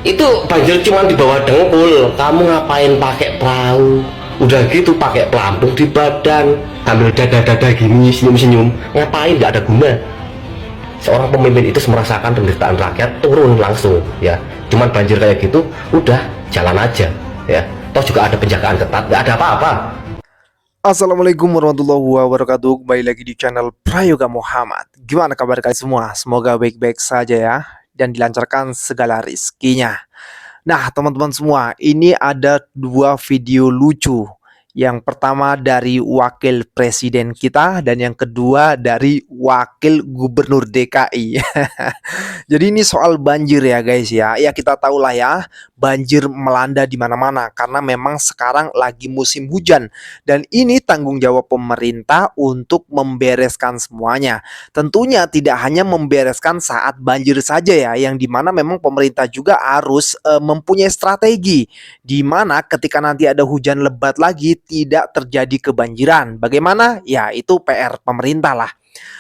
Itu banjir cuma di bawah dengkul, kamu ngapain pakai perahu? Udah gitu pakai pelampung di badan, ambil dada-dada gini, senyum-senyum, ngapain? Nggak ada guna. Seorang pemimpin itu merasakan penderitaan rakyat, turun langsung ya. Cuman banjir kayak gitu udah jalan aja ya, toh juga ada penjagaan ketat, nggak ada apa-apa. Assalamualaikum warahmatullahi wabarakatuh. Kembali lagi di channel Prayoga Muhammad. Gimana kabar kalian semua? Semoga baik-baik saja ya, dan dilancarkan segala rizkinya. Nah teman-teman semua, ini ada dua video lucu. Yang pertama dari wakil presiden kita, dan yang kedua dari wakil gubernur DKI. Jadi ini soal banjir ya guys ya. Ya kita tahu lah ya, banjir melanda di mana-mana karena memang sekarang lagi musim hujan, dan ini tanggung jawab pemerintah untuk membereskan semuanya. Tentunya tidak hanya membereskan saat banjir saja ya, yang dimana memang pemerintah juga harus mempunyai strategi di mana ketika nanti ada hujan lebat lagi tidak terjadi kebanjiran. Bagaimana? Ya itu PR pemerintah lah.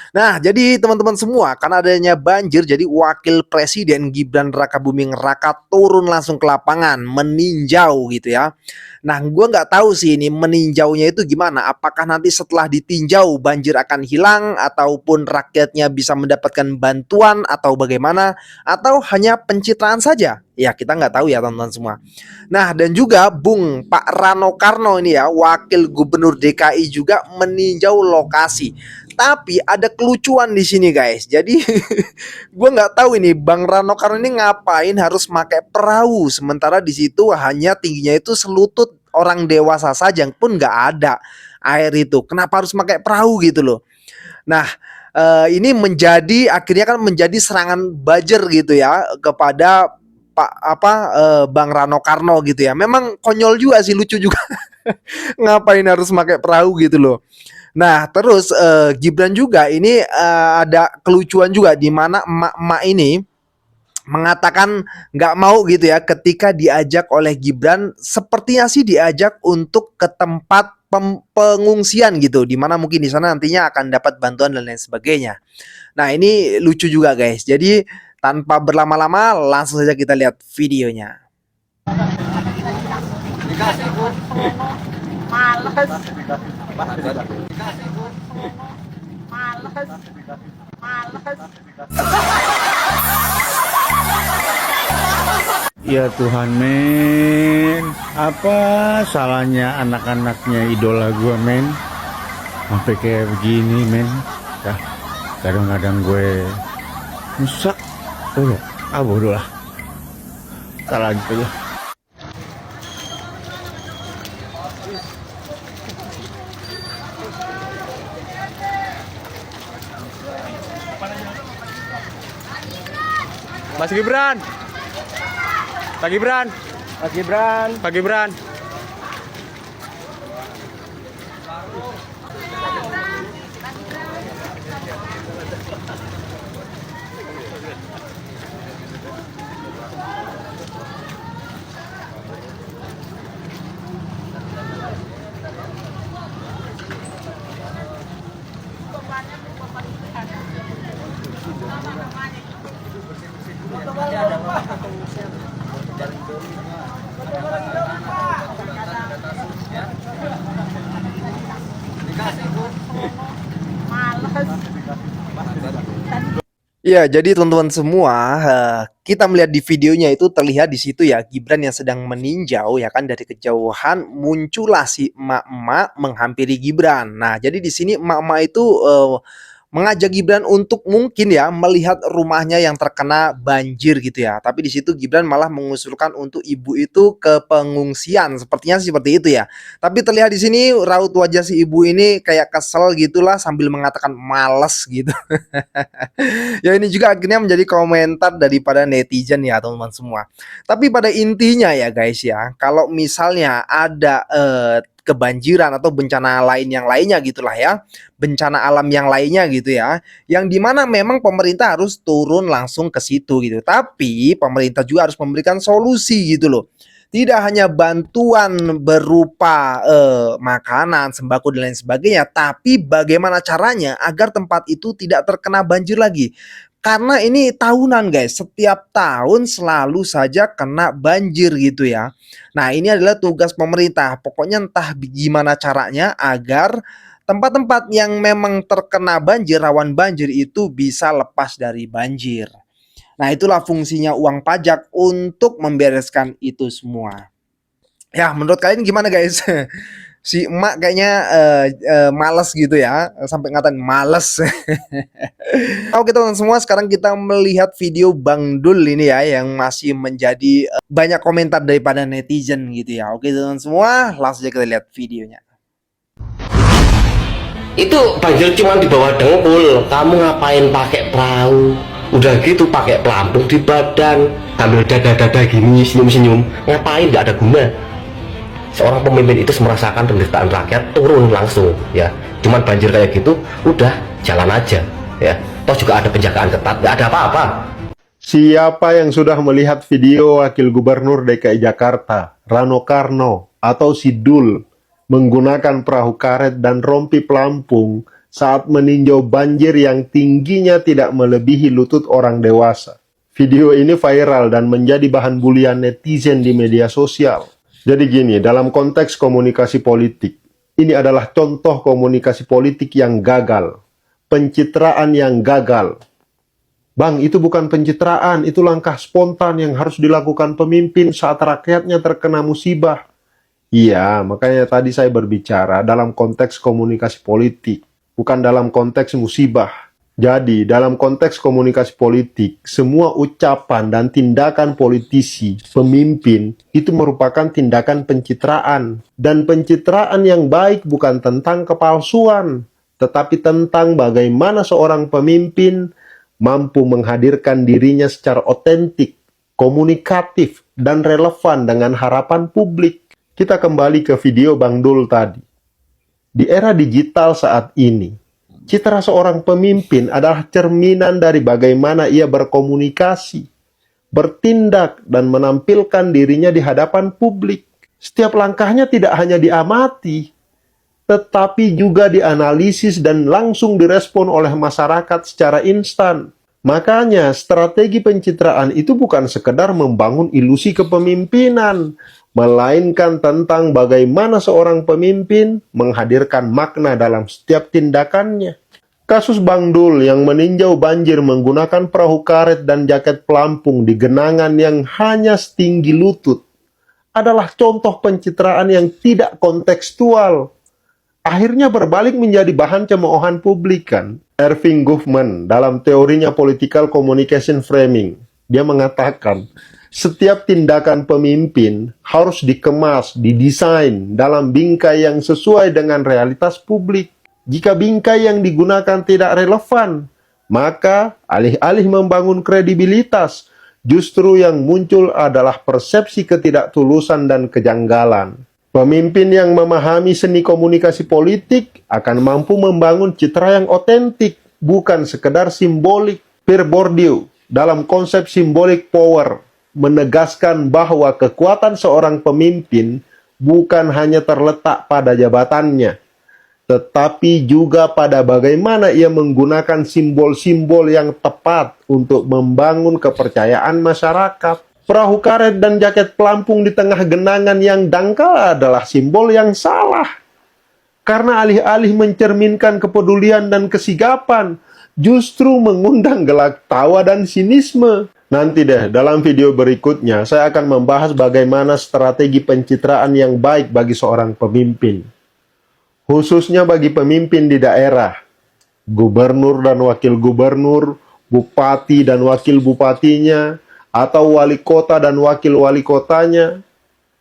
Nah, jadi teman-teman semua, karena adanya banjir, jadi Wakil Presiden Gibran Rakabuming Raka turun langsung ke lapangan, meninjau gitu ya. Nah, gua nggak tahu sih ini meninjaunya itu gimana. Apakah nanti setelah ditinjau banjir akan hilang, ataupun rakyatnya bisa mendapatkan bantuan, atau bagaimana, atau hanya pencitraan saja? Ya, kita nggak tahu ya teman-teman semua. Nah, dan juga Bung Pak Rano Karno ini ya, Wakil Gubernur DKI juga meninjau lokasi. Tapi ada kelucuan di sini guys. Jadi gue nggak tahu ini Bang Rano Karno ini ngapain harus pakai perahu, sementara di situ hanya tingginya itu selutut orang dewasa saja pun nggak ada air itu. Kenapa harus pakai perahu gitu loh? Nah, ini menjadi akhirnya kan menjadi serangan buzzer gitu ya kepada Bang Rano Karno gitu ya. Memang konyol juga sih, lucu juga. Ngapain harus pakai perahu gitu loh. Nah, terus Gibran juga ini ada kelucuan juga di mana emak-emak ini mengatakan nggak mau gitu ya ketika diajak oleh Gibran, sepertinya sih diajak untuk ke tempat pengungsian gitu, di mana mungkin di sana nantinya akan dapat bantuan dan lain sebagainya. Nah, ini lucu juga guys. Jadi tanpa berlama-lama langsung saja kita lihat videonya. Ya Tuhan men, apa salahnya anak-anaknya idola gue men, sampai kayak begini men. Dah, kadang-kadang gue rusak, bodoh lah, salah gitu ya. Mas Gibran, Pak Gibran, Mas Gibran, Pak Gibran. ya, jadi teman-teman semua, kita melihat di videonya itu terlihat di situ ya Gibran yang sedang meninjau ya kan, dari kejauhan muncullah si emak-emak menghampiri Gibran. Nah, jadi di sini emak-emak itu mengajak Gibran untuk mungkin ya melihat rumahnya yang terkena banjir gitu ya. Tapi di situ Gibran malah mengusulkan untuk ibu itu ke pengungsian. Sepertinya seperti itu ya. Tapi terlihat di sini raut wajah si ibu ini kayak kesel gitulah sambil mengatakan males gitu. Ya ini juga akhirnya menjadi komentar daripada netizen ya teman-teman semua. Tapi pada intinya ya guys ya, kalau misalnya ada kebanjiran atau bencana lain yang lainnya gitulah ya, bencana alam yang lainnya gitu ya, yang dimana memang pemerintah harus turun langsung ke situ gitu. Tapi pemerintah juga harus memberikan solusi gitu loh. Tidak hanya bantuan berupa makanan, sembako dan lain sebagainya, tapi bagaimana caranya agar tempat itu tidak terkena banjir lagi. Karena ini tahunan guys, setiap tahun selalu saja kena banjir gitu ya. Nah ini adalah tugas pemerintah, pokoknya entah gimana caranya agar tempat-tempat yang memang terkena banjir, rawan banjir itu bisa lepas dari banjir. Nah itulah fungsinya uang pajak untuk membereskan itu semua. Ya menurut kalian gimana guys? Si emak kayaknya males gitu ya, sampai ngatain males. Oke teman-teman semua, sekarang kita melihat video Bang Dul ini ya, yang masih menjadi banyak komentar daripada netizen gitu ya. Oke teman-teman semua, langsung aja kita lihat videonya. Itu banjir cuma di bawah dengkul, kamu ngapain pakai perahu? Udah gitu pakai pelampung di badan, sambil dada-dada gini, senyum-senyum, ngapain? Nggak ada guna. Seorang pemimpin itu merasakan penderitaan rakyat, turun langsung ya. Cuman banjir kayak gitu udah jalan aja ya, toh juga ada penjagaan ketat, nggak ada apa-apa. Siapa yang sudah melihat video Wakil Gubernur DKI Jakarta Rano Karno atau si Dul menggunakan perahu karet dan rompi pelampung saat meninjau banjir yang tingginya tidak melebihi lutut orang dewasa? Video ini viral dan menjadi bahan bulian netizen di media sosial. Jadi gini, dalam konteks komunikasi politik, ini adalah contoh komunikasi politik yang gagal, pencitraan yang gagal. Bang, itu bukan pencitraan, itu langkah spontan yang harus dilakukan pemimpin saat rakyatnya terkena musibah. Iya, makanya tadi saya berbicara dalam konteks komunikasi politik, bukan dalam konteks musibah. Jadi, dalam konteks komunikasi politik, semua ucapan dan tindakan politisi, pemimpin, itu merupakan tindakan pencitraan. Dan pencitraan yang baik bukan tentang kepalsuan, tetapi tentang bagaimana seorang pemimpin mampu menghadirkan dirinya secara otentik, komunikatif, dan relevan dengan harapan publik. Kita kembali ke video Bang Dul tadi. Di era digital saat ini, citra seorang pemimpin adalah cerminan dari bagaimana ia berkomunikasi, bertindak, dan menampilkan dirinya di hadapan publik. Setiap langkahnya tidak hanya diamati, tetapi juga dianalisis dan langsung direspon oleh masyarakat secara instan. Makanya strategi pencitraan itu bukan sekedar membangun ilusi kepemimpinan, melainkan tentang bagaimana seorang pemimpin menghadirkan makna dalam setiap tindakannya. Kasus Bang Dul yang meninjau banjir menggunakan perahu karet dan jaket pelampung di genangan yang hanya setinggi lutut adalah contoh pencitraan yang tidak kontekstual. Akhirnya berbalik menjadi bahan cemoohan publik kan. Erving Goffman dalam teorinya Political Communication Framing, dia mengatakan, setiap tindakan pemimpin harus dikemas, didesain dalam bingkai yang sesuai dengan realitas publik. Jika bingkai yang digunakan tidak relevan, maka alih-alih membangun kredibilitas, justru yang muncul adalah persepsi ketidaktulusan dan kejanggalan. Pemimpin yang memahami seni komunikasi politik akan mampu membangun citra yang otentik, bukan sekedar simbolik. Pierre Bourdieu dalam konsep symbolic power menegaskan bahwa kekuatan seorang pemimpin bukan hanya terletak pada jabatannya, tetapi juga pada bagaimana ia menggunakan simbol-simbol yang tepat untuk membangun kepercayaan masyarakat. Perahu karet dan jaket pelampung di tengah genangan yang dangkal adalah simbol yang salah. Karena alih-alih mencerminkan kepedulian dan kesigapan, justru mengundang gelak tawa dan sinisme. Nanti deh, dalam video berikutnya, saya akan membahas bagaimana strategi pencitraan yang baik bagi seorang pemimpin. Khususnya bagi pemimpin di daerah. gubernur dan wakil gubernur, bupati dan wakil bupatinya, atau wali kota dan wakil wali kotanya,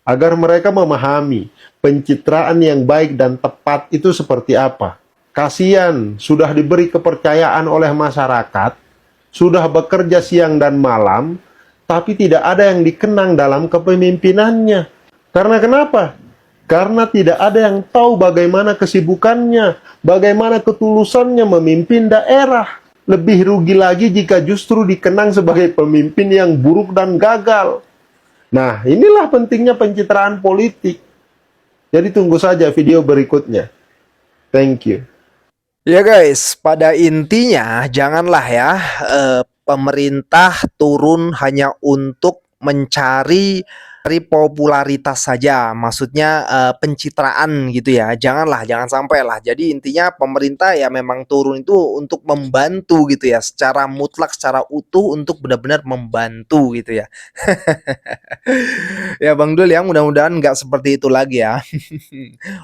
agar mereka memahami pencitraan yang baik dan tepat itu seperti apa. Kasihan, sudah diberi kepercayaan oleh masyarakat, sudah bekerja siang dan malam, tapi tidak ada yang dikenang dalam kepemimpinannya. Karena kenapa? Karena tidak ada yang tahu bagaimana kesibukannya, bagaimana ketulusannya memimpin daerah. Lebih rugi lagi jika justru dikenang sebagai pemimpin yang buruk dan gagal. Nah, inilah pentingnya pencitraan politik. Jadi tunggu saja video berikutnya. Thank you. Ya guys, pada intinya janganlah ya pemerintah turun hanya untuk mencari popularitas saja, maksudnya pencitraan gitu ya. Jangan sampai lah. Jadi intinya pemerintah ya memang turun itu untuk membantu gitu ya, secara mutlak, secara utuh untuk benar-benar membantu gitu ya. Ya Bang Dul ya, mudah-mudahan nggak seperti itu lagi ya.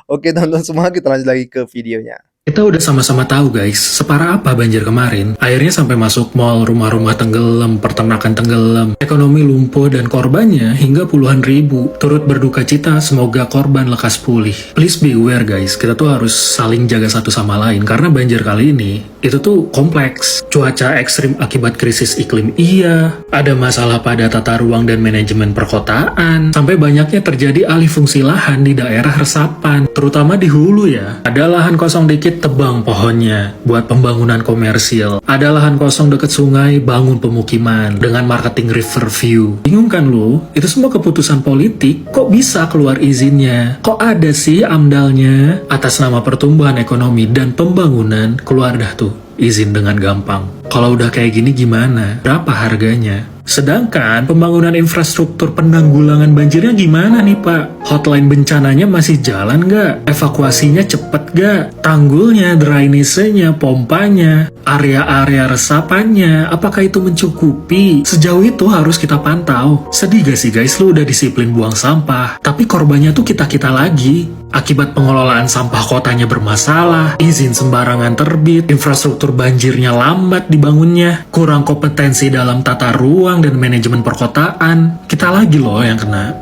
Oke teman-teman semua, kita lanjut lagi ke videonya. Kita udah sama-sama tahu guys, separah apa banjir kemarin. Airnya sampai masuk mall, rumah-rumah tenggelam, peternakan tenggelam, ekonomi lumpuh dan korbannya hingga puluhan ribu. Turut berduka cita, semoga korban lekas pulih. Please be aware guys, kita tuh harus saling jaga satu sama lain karena banjir kali ini itu tuh kompleks. Cuaca ekstrim akibat krisis iklim iya, ada masalah pada tata ruang dan manajemen perkotaan, sampai banyaknya terjadi alih fungsi lahan di daerah resapan, terutama di hulu ya. Ada lahan kosong dikit, tebang pohonnya buat pembangunan komersil. Ada lahan kosong deket sungai, bangun pemukiman dengan marketing river view. Bingung kan lu? Itu semua keputusan politik. Kok bisa keluar izinnya? Kok ada sih amdalnya? Atas nama pertumbuhan ekonomi dan pembangunan, keluar dah tuh izin dengan gampang. Kalau udah kayak gini gimana? Berapa harganya? Sedangkan pembangunan infrastruktur penanggulangan banjirnya gimana nih Pak? Hotline bencananya masih jalan nggak? Evakuasinya cepet nggak? Tanggulnya, drainasenya, pompanya, area-area resapannya, apakah itu mencukupi? Sejauh itu harus kita pantau. Sedih gak sih guys, lu udah disiplin buang sampah, tapi korbannya tuh kita-kita lagi. Akibat pengelolaan sampah kotanya bermasalah, izin sembarangan terbit, infrastruktur banjirnya lambat dibangunnya, kurang kompetensi dalam tata ruang dan manajemen perkotaan, kita lagi loh yang kena.